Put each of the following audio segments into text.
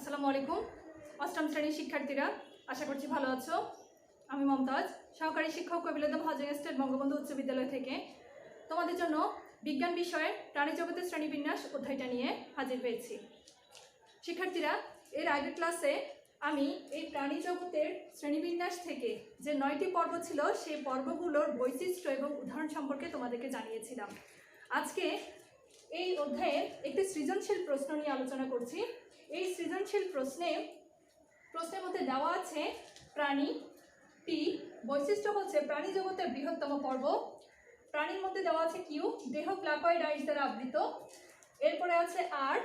আসসালামু আলাইকুম। অষ্টম শ্রেণীর শিক্ষার্থীরা, আশা করছি ভালো আছো। আমি মমতাজ, সহকারী শিক্ষক, কবিলদম হাউজিং এস্টেট বঙ্গবন্ধু উচ্চ বিদ্যালয় থেকে তোমাদের জন্য বিজ্ঞান বিষয়ের প্রাণীজগতের শ্রেণীবিন্যাস অধ্যায়টা নিয়ে হাজির হয়েছি। শিক্ষার্থীরা, এর আগের ক্লাসে আমি এই প্রাণীজগতের শ্রেণীবিন্যাস থেকে যে 9টি পর্ব ছিল সেই পর্বগুলোর বৈশিষ্ট্য এবং উদাহরণ সম্পর্কে তোমাদেরকে জানিয়েছিলাম। আজকে এই অধ্যায়ে একটি সৃজনশীল প্রশ্ন নিয়ে আলোচনা করছি। এই সৃজনশীল প্রশ্নের মধ্যে দেওয়া আছে প্রাণীটি বৈশিষ্ট্য হচ্ছে প্রাণী জগতের বৃহত্তম পর্ব। প্রাণীর মধ্যে দেওয়া আছে কিউ, দেহ ক্লাকয়েডাইস দ্বারা আবৃত। এরপরে আছে আর,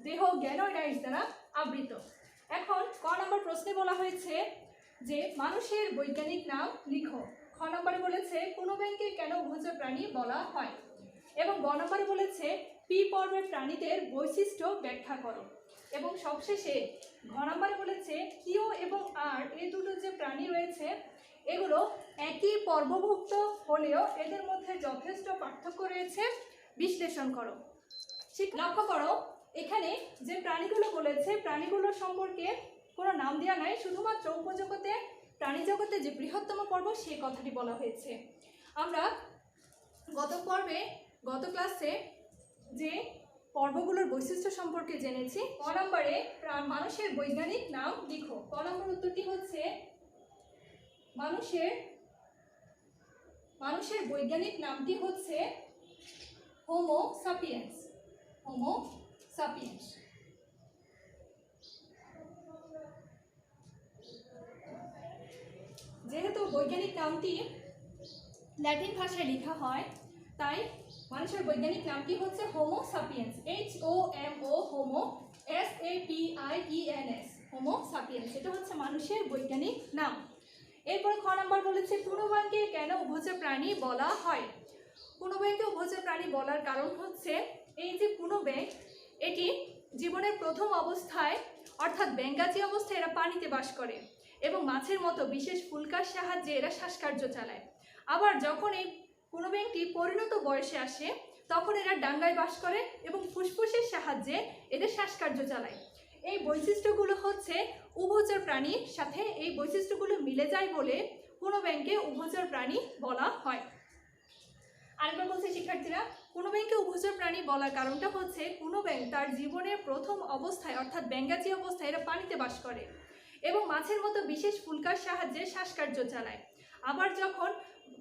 দেহ গ্যানয়েডাইস দ্বারা আবৃত। এখন ক নম্বর প্রশ্নে বলা হয়েছে যে মানুষের বৈজ্ঞানিক নাম লিখো। খ নম্বরে বলেছে কোনো ব্যাংকে কেন উভচর প্রাণী বলা হয়, এবং গ নম্বরে বলেছে পি পর্বের প্রাণীদের বৈশিষ্ট্য ব্যাখ্যা করো। এবং সবশেষে ঘ নম্বরে বলেছে কিউ এবং আর এই দুটো যে প্রাণী রয়েছে এগুলো একই পর্বভুক্ত হলেও এদের মধ্যে যথেষ্ট পার্থক্য রয়েছে, বিশ্লেষণ করো। লক্ষ্য করো, এখানে যে প্রাণীগুলো বলেছে প্রাণীগুলোর সম্পর্কে কোনো নাম দেওয়া নাই, শুধুমাত্র উপজগতে প্রাণীজগতে যে বৃহত্তম পর্ব সেই কথাটি বলা হয়েছে। আমরা গত ক্লাসে যে পর্বগুলোর বৈশিষ্ট্য সম্পর্কে জেনেছি। ক নম্বরে মানুষের বৈজ্ঞানিক নাম লিখো। ক নম্বর উত্তরটি হচ্ছে মানুষের বৈজ্ঞানিক নামটি হচ্ছে হোমো সাপিয়েন্স। Homo sapiens. যেহেতু বৈজ্ঞানিক নামটি ল্যাটিন ভাষায় লেখা হয়, তাই মানুষের বৈজ্ঞানিক নামটি হচ্ছে homo sapiens. HOMO homo, SAPIENS homo sapiens. এটা হচ্ছে মানুষের বৈজ্ঞানিক নাম। এরপরে খ নম্বর বলেছে পূর্ণব্যাংকে কেন উভচর প্রাণী বলা হয়। পূর্ণব্যাংকে উভচর প্রাণী বলার কারণ হচ্ছে এই যে পূর্ণব্যাংক, এটি জীবনের প্রথম অবস্থায় অর্থাৎ ব্যাঙ্গাচী অবস্থায় এরা পানিতে বাস করে এবং মাছের মতো বিশেষ ফুলকার সাহায্যে এরা শ্বাসকার্য চালায়। আবার যখন এই পূর্ণব্যাংকটি পরিণত বয়সে আসে তখন এরা ডাঙ্গায় বাস করে এবং ফুসফুসের সাহায্যে এদের শ্বাসকার্য চালায়। এই বৈশিষ্ট্যগুলো হচ্ছে উভচর প্রাণীর সাথে এই বৈশিষ্ট্যগুলো মিলে যায় বলে পূর্ণব্যাংকে উভচর প্রাণী বলা হয়। আরেকবার বলছে শিক্ষার্থীরা, পূর্ণব্যাংকে উভচর প্রাণী বলার কারণটা হচ্ছে পূর্ণব্যাংক তার জীবনের প্রথম অবস্থায় অর্থাৎ ব্যাঙ্গাচী অবস্থায় এরা পানিতে বাস করে এবং মাছের মতো বিশেষ ফুলকার সাহায্যে শ্বাসকার্য চালায়। আবার যখন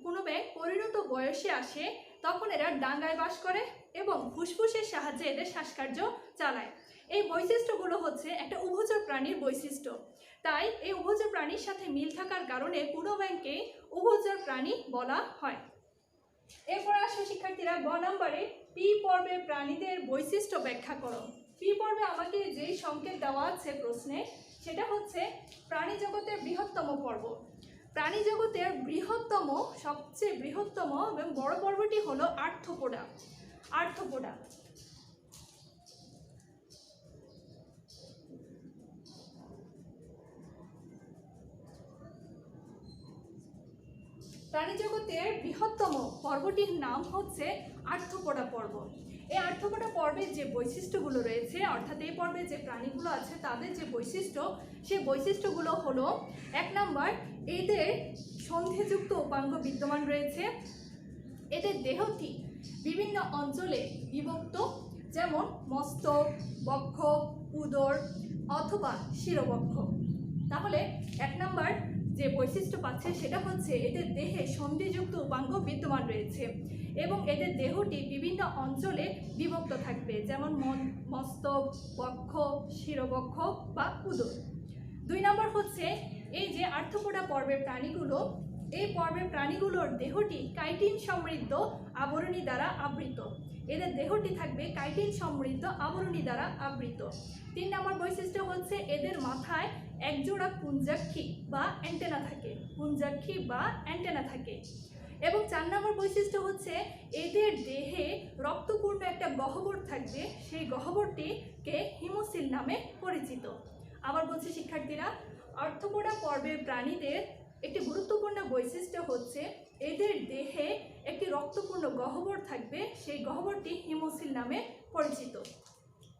পূর্ণব্যাংক পরিণত বয়সে আসে তখন এরা ডাঙ্গায় বাস করে এবং ফুসফুসের সাহায্যে এদের শ্বাসকার্য চালায়। এই বৈশিষ্ট্যগুলো হচ্ছে একটা উভচর প্রাণীর বৈশিষ্ট্য। তাই এই উভচর প্রাণীর সাথে মিল থাকার কারণে পূর্ণব্যাংককে উভচর প্রাণী বলা হয়। এরপর আসো শিক্ষার্থীরা, গ নম্বরে পি পর্বের প্রাণীদের বৈশিষ্ট্য ব্যাখ্যা করো। পি পর্বে আমাকে যেই সংকেত দেওয়া আছে প্রশ্নে সেটা হচ্ছে প্রাণী জগতের বৃহত্তম পর্ব। প্রাণী জগতের সবচেয়ে বৃহত্তম এবং বড় পর্বটি হলো আর্থ্রোপোডা। আর্থ্রোপোডা। প্রাণীজগতের বৃহত্তম পর্বটির নাম হচ্ছে আর্থ্রোপোডা পর্ব। এই আর্থ্রোপোডা পর্বের যে বৈশিষ্ট্যগুলো রয়েছে অর্থাৎ এই পর্বে যে প্রাণীগুলো আছে তাদের যে বৈশিষ্ট্য, সেই বৈশিষ্ট্যগুলো হলো 1 নম্বর, এদের সন্ধিযুক্ত উপাঙ্গ বিদ্যমান রয়েছে। এদের দেহটি বিভিন্ন অঞ্চলে বিভক্ত, যেমন মস্তক, বক্ষ, উদর অথবা শিরবক্ষ। তাহলে 1 নম্বর যে বৈশিষ্ট্য পাচ্ছে সেটা হচ্ছে এদের দেহে সন্ধিযুক্ত উপাঙ্গ বিদ্যমান রয়েছে এবং এদের দেহটি বিভিন্ন অঞ্চলে বিভক্ত থাকবে, যেমন মস্তক, বক্ষ, শিরবক্ষ বা উদর। 2 নম্বর হচ্ছে এই যে আর্থ্রোপোডা পর্বের প্রাণীগুলো, এই পর্বের প্রাণীগুলোর দেহটি কাইটিন সমৃদ্ধ আবরণী দ্বারা আবৃত। এদের দেহটি থাকবে কাইটিন সমৃদ্ধ আবরণী দ্বারা আবৃত। 3 নম্বর বৈশিষ্ট্য হচ্ছে এদের মাথায় একজোড়া পুঞ্জাক্ষী বা অ্যান্টেনা থাকে। পুঞ্জাক্ষী বা অ্যান্টেনা থাকে। এবং 4 নম্বর বৈশিষ্ট্য হচ্ছে এদের দেহে রক্তপূর্ণ একটা গহ্বর থাকবে, সেই গহ্বরটিকে হিমোসিল নামে পরিচিত। আবার বলছি শিক্ষার্থীরা, আর্থ্রোপোডা পর্বের প্রাণীদের একটি গুরুত্বপূর্ণ বৈশিষ্ট্য হচ্ছে এদের দেহে একটি রক্তপূর্ণ গহ্বর থাকবে, সেই গহ্বরটি হিমোসিল নামে পরিচিত।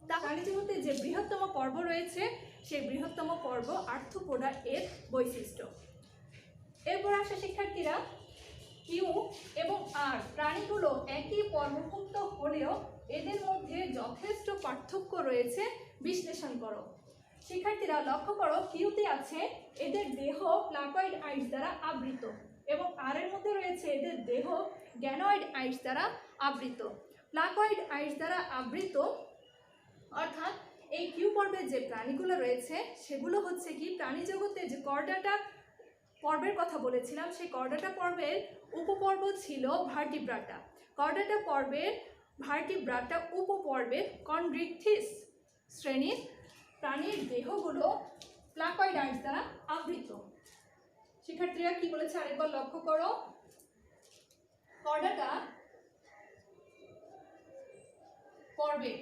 প্রাণী জগতে যে বৃহত্তম পর্ব রয়েছে সেই বৃহত্তম পর্ব আর্থ্রোপোডা এর বৈশিষ্ট্য। এরপর আসে শিক্ষার্থীরা, কিউ এবং আর প্রাণীগুলো একই পর্বভুক্ত হলেও এদের মধ্যে যথেষ্ট পার্থক্য রয়েছে, বিশ্লেষণ করো। শিক্ষার্থীরা লক্ষ্য করো, কিউতে আছে এদের দেহ প্লাকয়েড আইস দ্বারা আবৃত এবং আর এর মধ্যে রয়েছে এদের দেহ গ্যানয়েড আইস দ্বারা আবৃত। প্লাকয়েড আইস দ্বারা আবৃত অর্থাৎ এই কিউ পর্বের যে প্রাণীগুলো রয়েছে সেগুলো হচ্ছে কি, প্রাণী জগতে যে কর্ডাটা পর্বের কথা বলেছিলাম সেই কর্ডাটা পর্বের উপপর্ব ছিল ভার্টিব্রাটা। কর্ডাটা পর্বের ভার্টিব্রাটা উপপর্বের কন্ড্রিকথিস শ্রেণীর প্রাণীর দেহগুলো প্লাকয়েড আইস দ্বারা আবৃত। শিক্ষার্থীরা কি বলেছে আরেকবার লক্ষ্য করো, কর্ডাটা পর্বে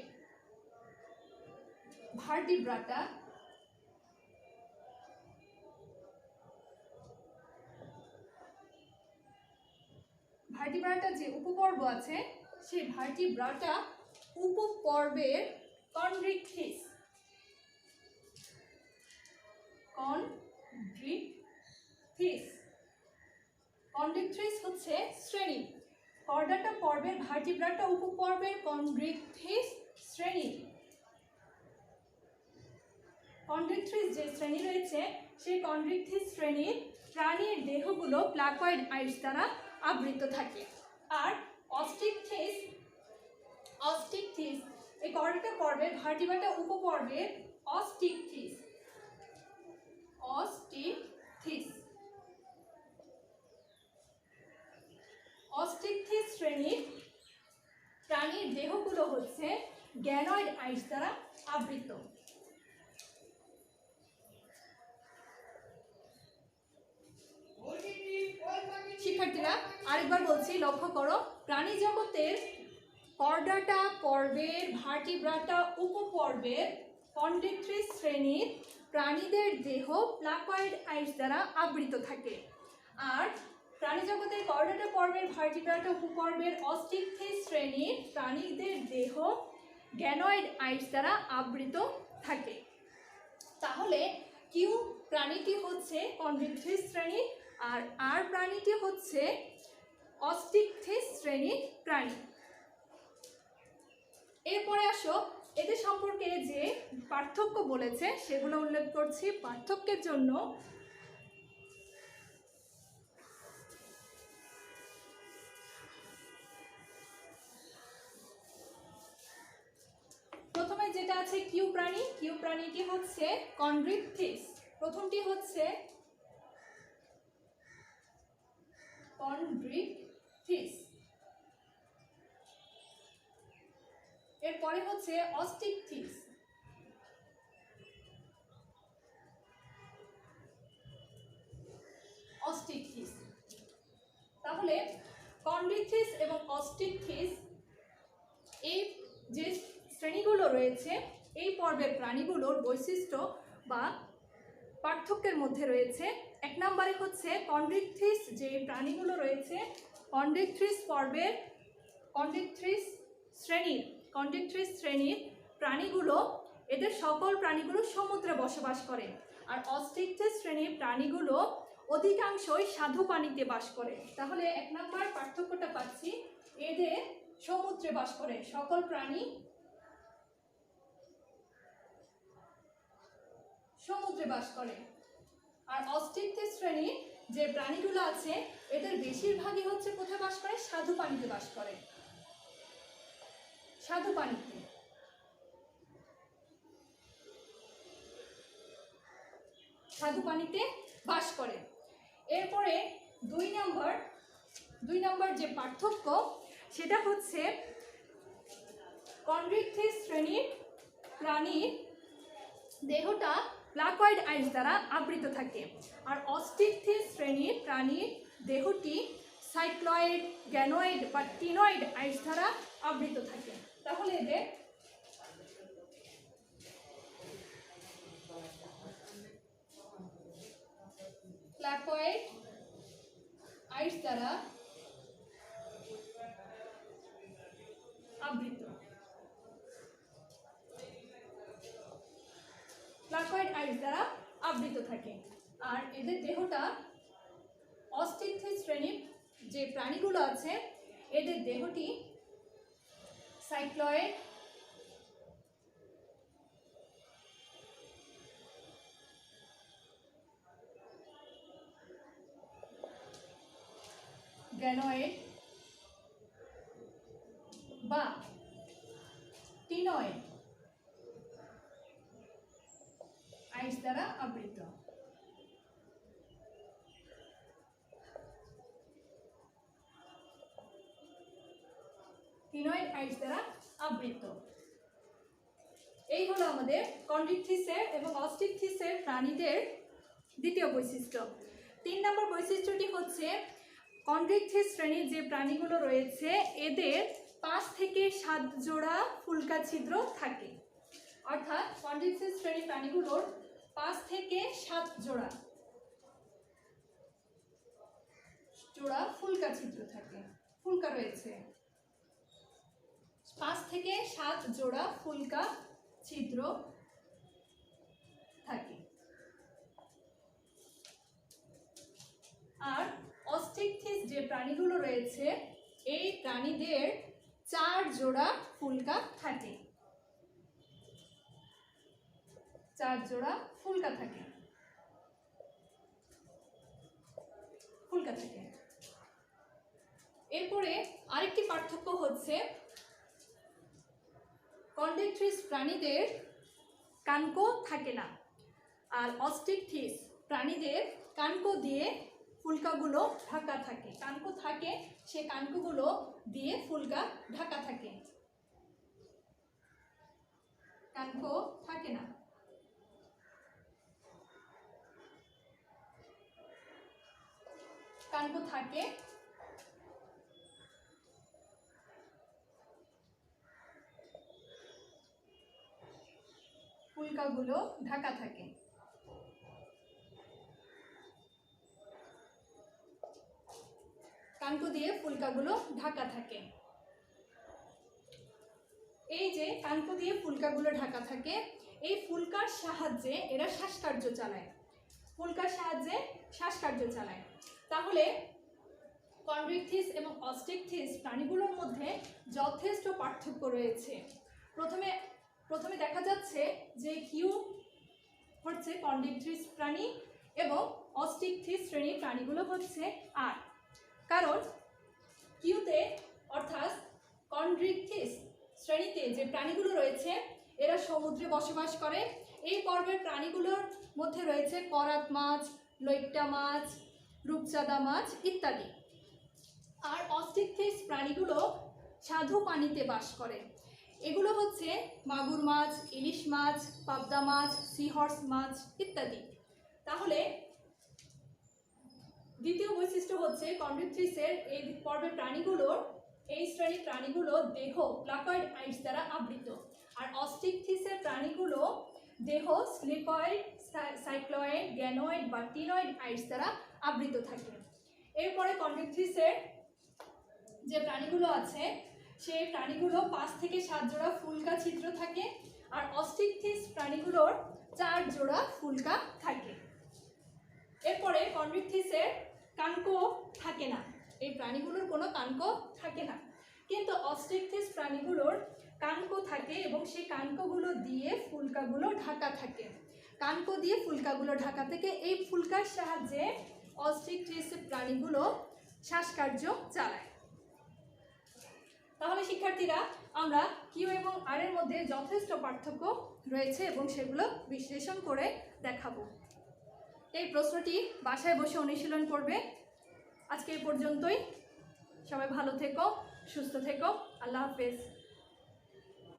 ভার্টিব্রাটা ভার্টিব্রাটা যে উপপর্ব আছে সেই ভার্টিব্রাটা উপপর্বের কন্ড্রিকথিস কন্ড্রিকথিস হচ্ছে শ্রেণী। কর্ডাটা পর্বের ভার্টিব্রাটা উপপর্বের কন্ড্রিকথিস শ্রেণী। কন্ড্রিকথিস যে শ্রেণী রয়েছে সেই কন্ড্রিকথিস শ্রেণীর প্রাণীর দেহগুলো প্লাকয়েড আইস দ্বারা আবৃত থাকে। আর অস্টিকথিস এই কর্ডাটা পর্বের ভার্টিব্রাটা উপপর্বের অস্টিকথিস শ্রেণীর প্রাণীর দেহগুলো হচ্ছে গ্যানয়েড আইস দ্বারা আবৃত। শিক্ষার্থীরা আরেকবার বলছি, লক্ষ্য করো, প্রাণী জগতের কর্ডাটা পর্বের ভার্টিব্রাটা উপপর্বের কন্ড্রিকথিস শ্রেণীর প্রাণীদের দেহ প্লাকয়েড আইস দ্বারা আবৃত থাকে। আর প্রাণী জগতের কর্ডাটা পর্বের ভার্টিব্রাটা উপপর্বের অস্টিকথিস শ্রেণীর প্রাণীদের দেহ গ্যানয়েড আইস দ্বারা আবৃত থাকে। তাহলে কিউ প্রাণীটি হচ্ছে কন্ড্রিকথিস শ্রেণী আর প্রাণীটি হচ্ছে অস্টিকথিস শ্রেণীর প্রাণী। এরপরে আসো, এদের সম্পর্কে যে পার্থক্য বলেছে সেগুলো উল্লেখ করছি। পার্থক্যের জন্য প্রথমে যেটা আছে কিউ প্রাণীটি হচ্ছে কন্ড্রিকথিস। প্রথমটি হচ্ছে কন্ড্রিকথিস, এরপরে হচ্ছে অস্টিকথিস, তাহলে কন্ড্রিকথিস এবং অস্টিকথিস এই যে শ্রেণীগুলো রয়েছে এই পর্বের প্রাণীগুলোর বৈশিষ্ট্য বা পার্থক্যের মধ্যে রয়েছে। এক নম্বরে হচ্ছে কন্ড্রিকথিস যে প্রাণীগুলো রয়েছে কন্ড্রিকথিস পর্বের কন্ড্রিকথিস শ্রেণীর প্রাণীগুলো, এদের সকল প্রাণীগুলো সমুদ্রে বসবাস করে। আর অস্টিকথিস শ্রেণীর প্রাণীগুলো অধিকাংশই স্বাদু পানিতে বাস করে। তাহলে এক নম্বর পার্থক্যটা পাচ্ছি, এদের সমুদ্রে বাস করে, সকল প্রাণী সমুদ্রে বাস করে। আর অস্টিকথিস শ্রেণীর যে প্রাণীগুলো আছে এদের বেশিরভাগই হচ্ছে কোথায় বাস করে, স্বাদু পানিতে বাস করে, স্বাদু পানিতে বাস করে। এরপরে দুই নম্বর যে পার্থক্য সেটা হচ্ছে কন্ড্রিকথিস শ্রেণীর প্রাণীর দেহটা প্লাকয়েড আইস দ্বারা আবৃত থাকে। আর অস্টিকথিস শ্রেণীর প্রাণীর দেহটি সাইক্লয়েড, গ্যানয়েড বা টিনয়েড আইস দ্বারা আবৃত থাকে। তাহলে এদের প্লাকয়েড আইস দ্বারা আবৃত। প্লাকয়েড আইস দ্বারা আবৃত থাকে। আর এদের দেহটা অস্টিকথিস শ্রেণীর যে প্রাণীগুলো আছে এদের দেহটি সাইক্লয়েড, গ্যানয়েড বা টিনয়েড আইস দ্বারা আবৃত। টিনয়েড আইস দ্বারা আবৃত। এই হলো আমাদের কন্ড্রিকথিসের এবং অস্টিকথিসের প্রাণীদের দ্বিতীয় বৈশিষ্ট্য। 3 নম্বর বৈশিষ্ট্যটি হচ্ছে কন্ড্রিকথিস শ্রেণীর যে প্রাণীগুলো রয়েছে এদের 5 থেকে 7 জোড়া ফুলকা ছিদ্র থাকে। অর্থাৎ কন্ড্রিকথিস শ্রেণীর প্রাণীগুলোর 5 থেকে 7 জোড়া ফুলকা ছিদ্র থাকে, ফুলকা রয়েছে। 5 থেকে 7 জোড়া ফুলকা ছিদ্র থাকে। আর অস্টিকথিস যে প্রাণীগুলো রয়েছে এই প্রাণীদের 4 জোড়া ফুলকা থাকে। 4 জোড়া ফুলকা থাকে। এরপরে আরেকটি পার্থক্য হচ্ছে কন্ড্রিকথিস প্রাণীদের কানকো থাকে না, আর অস্টিকথিস প্রাণীদের কানকো দিয়ে ফুলকাগুলো ঢাকা থাকে। কানকো থাকে, সে কানকোগুলো দিয়ে ফুলকা ঢাকা থাকে। কানকো থাকে না। কানকো থাকে, ফুলকাগুলো ঢাকা থাকে। কানকো দিয়ে ফুলকাগুলো ঢাকা থাকে। এই যে কানকো দিয়ে ফুলকাগুলো ঢাকা থাকে, এই ফুলকার সাহায্যে এরা শ্বাসকার্য চালায়। ফুলকার সাহায্যে শ্বাসকার্য চালায়। তাহলে কন্ড্রিকথিস এবং অস্টিকথিস প্রাণীগুলোর মধ্যে যথেষ্ট পার্থক্য রয়েছে। প্রথমে দেখা যাচ্ছে যে কিউ হচ্ছে কন্ড্রিকথিস প্রাণী এবং অস্টিকথিস শ্রেণীর প্রাণীগুলো হচ্ছে আর। কারণ কিউতে অর্থাৎ কন্ড্রিকথিস শ্রেণীতে যে প্রাণীগুলো রয়েছে এরা সমুদ্রে বসবাস করে। এই পর্বের প্রাণীগুলোর মধ্যে রয়েছে করাত মাছ, লৈট্টা মাছ, রূপচাঁদা মাছ ইত্যাদি। আর অস্টিকথিস প্রাণীগুলো স্বাদু পানিতে বাস করে। এগুলো হচ্ছে মাগুর মাছ, ইলিশ মাছ, পাবদা মাছ, সিহর্স মাছ ইত্যাদি। তাহলে দ্বিতীয় বৈশিষ্ট্য হচ্ছে কন্ড্রিকথিসের এই পর্বের প্রাণীগুলোর, এই শ্রেণীর প্রাণীগুলো দেহ প্লাকয়েড আইস দ্বারা আবৃত। আর অস্টিকথিসের প্রাণীগুলো দেহ স্লিকয়েড, সাইক্লয়েড, গ্যানয়েড বা টিনয়েড আইস দ্বারা আবৃত থাকে। এরপরে কন্ড্রিকথিসের যে প্রাণীগুলো আছে সেই প্রাণীগুলো 5 থেকে 7 জোড়া ফুলকা ছিদ্র থাকে। আর অস্টিকথিস প্রাণীগুলোর 4 জোড়া ফুলকা থাকে। এরপরে কন্ড্রিকথিসের কানকো থাকে না, এই প্রাণীগুলোর কোনো কানকো থাকে না। কিন্তু অস্টিকথিস প্রাণীগুলোর কানকো থাকে এবং সেই কানকোগুলো দিয়ে ফুলকাগুলো ঢাকা থাকে। কানকো দিয়ে ফুলকাগুলো ঢাকা থেকে এই ফুলকার সাহায্যে অস্টিকথিস প্রাণীগুলো শ্বাসকার্য চালায়। তাহলে শিক্ষার্থীরা আমরা কিউ এবং আর এর মধ্যে যথেষ্ট পার্থক্য রয়েছে এবং সেগুলো বিশ্লেষণ করে দেখাবো। এই প্রশ্নটি বাসায় বসে অনুশীলন করবে। আজকে এই পর্যন্তই। সবাই ভালো থেকো, সুস্থ থেকো। আল্লাহ হাফেজ।